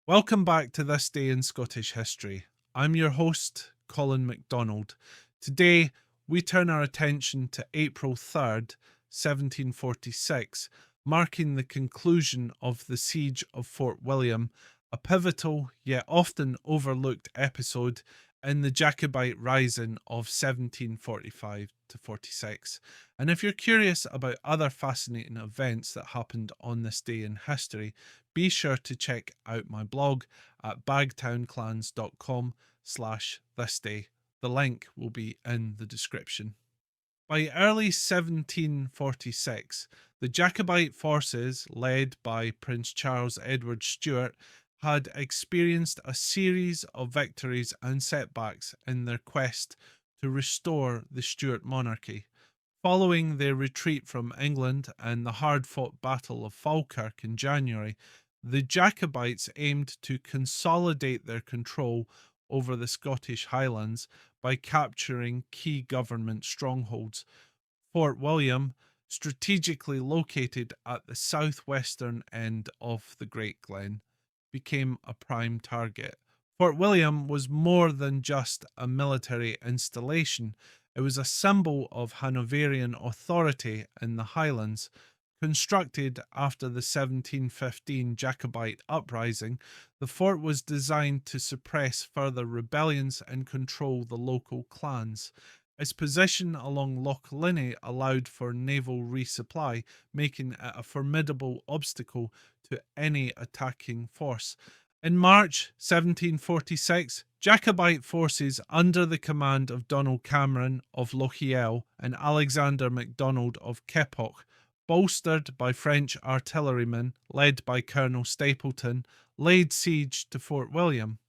Welcome back to This Day in Scottish History. I'm your host, Colin MacDonald. Today, we turn our attention to April 3rd, 1746, marking the conclusion of the Siege of Fort William, a pivotal yet often overlooked episode in the Jacobite Rising of 1745 to 46. And if you're curious about other fascinating events that happened on this day in history, be sure to check out my blog at bagtownclans.com/thisday. The link will be in the description. By early 1746, the Jacobite forces, led by Prince Charles Edward Stuart, had experienced a series of victories and setbacks in their quest to restore the Stuart monarchy. Following their retreat from England and the hard-fought Battle of Falkirk in January, the Jacobites aimed to consolidate their control over the Scottish Highlands by capturing key government strongholds. Fort William, strategically located at the southwestern end of the Great Glen, became a prime target. Fort William was more than just a military installation. It was a symbol of Hanoverian authority in the Highlands. Constructed after the 1715 Jacobite uprising, the fort was designed to suppress further rebellions and control the local clans. Its position along Loch Linnhe allowed for naval resupply, making it a formidable obstacle to any attacking force. In March 1746, Jacobite forces under the command of Donald Cameron of Lochiel and Alexander MacDonald of Keppoch, bolstered by French artillerymen led by Colonel Stapleton, laid siege to Fort William.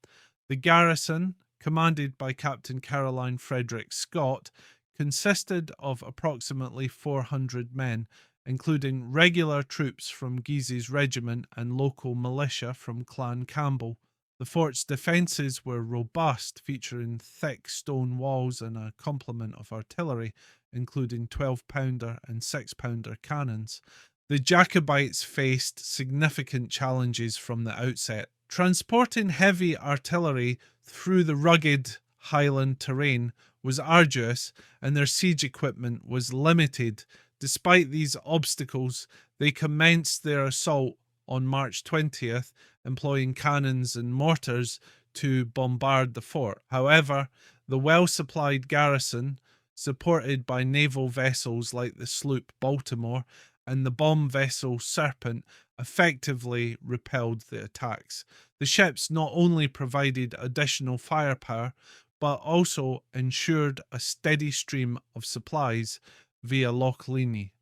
The garrison, commanded by Captain Caroline Frederick Scott, consisted of approximately 400 men, including regular troops from Guise's regiment and local militia from Clan Campbell. The fort's defences were robust, featuring thick stone walls and a complement of artillery, including 12-pounder and 6-pounder cannons. The Jacobites faced significant challenges from the outset. Transporting heavy artillery through the rugged Highland terrain was arduous, and their siege equipment was limited. Despite these obstacles, they commenced their assault on March 20th, employing cannons and mortars to bombard the fort. However, the well-supplied garrison, supported by naval vessels like the sloop Baltimore and the bomb vessel Serpent, effectively repelled the attacks. The ships not only provided additional firepower, but also ensured a steady stream of supplies via Loch Linnhe,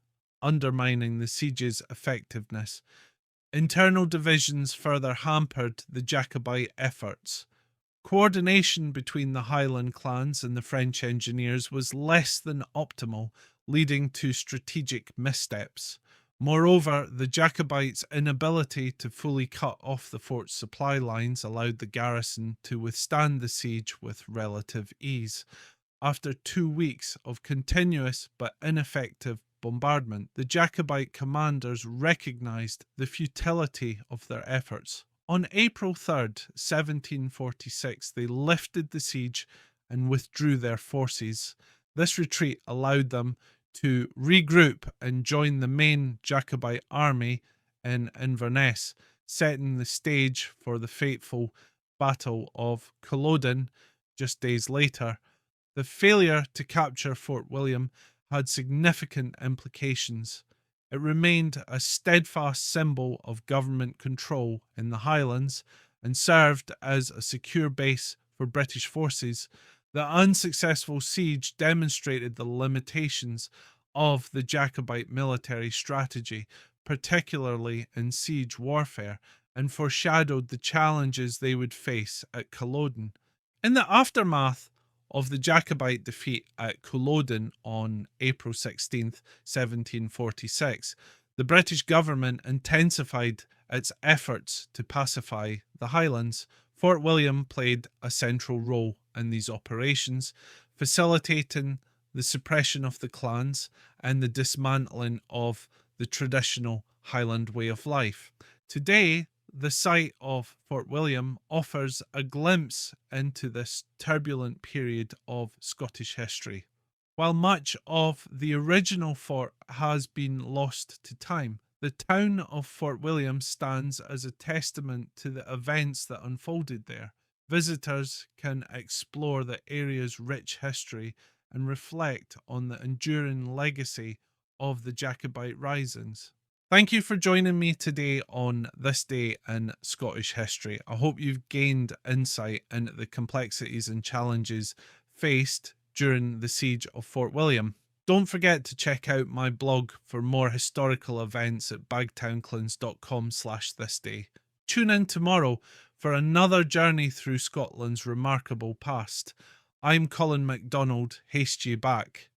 undermining the siege's effectiveness. Internal divisions further hampered the Jacobite efforts. Coordination between the Highland clans and the French engineers was less than optimal, leading to strategic missteps. Moreover, the Jacobites' inability to fully cut off the fort's supply lines allowed the garrison to withstand the siege with relative ease. After 2 weeks of continuous but ineffective bombardment, the Jacobite commanders recognised the futility of their efforts. On April 3rd, 1746, they lifted the siege and withdrew their forces. This retreat allowed them to regroup and join the main Jacobite army in Inverness, setting the stage for the fateful Battle of Culloden just days later. The failure to capture Fort William had significant implications. It remained a steadfast symbol of government control in the Highlands and served as a secure base for British forces. The unsuccessful siege demonstrated the limitations of the Jacobite military strategy, particularly in siege warfare, and foreshadowed the challenges they would face at Culloden. In the aftermath of the Jacobite defeat at Culloden on April 16th, 1746, the British government intensified its efforts to pacify the Highlands. Fort William played a central role in these operations, facilitating the suppression of the clans and the dismantling of the traditional Highland way of life. Today, The site of Fort William offers a glimpse into this turbulent period of Scottish history. While much of the original fort has been lost to time, the town of Fort William stands as a testament to the events that unfolded there. Visitors can explore the area's rich history and reflect on the enduring legacy of the Jacobite Risings. Thank you for joining me today on This Day in Scottish History. I hope you've gained insight into the complexities and challenges faced during the siege of Fort William. Don't forget to check out my blog for more historical events at bagtownclins.com/thisday. Tune in tomorrow for another journey through Scotland's remarkable past. I'm Colin MacDonald. Haste ye back.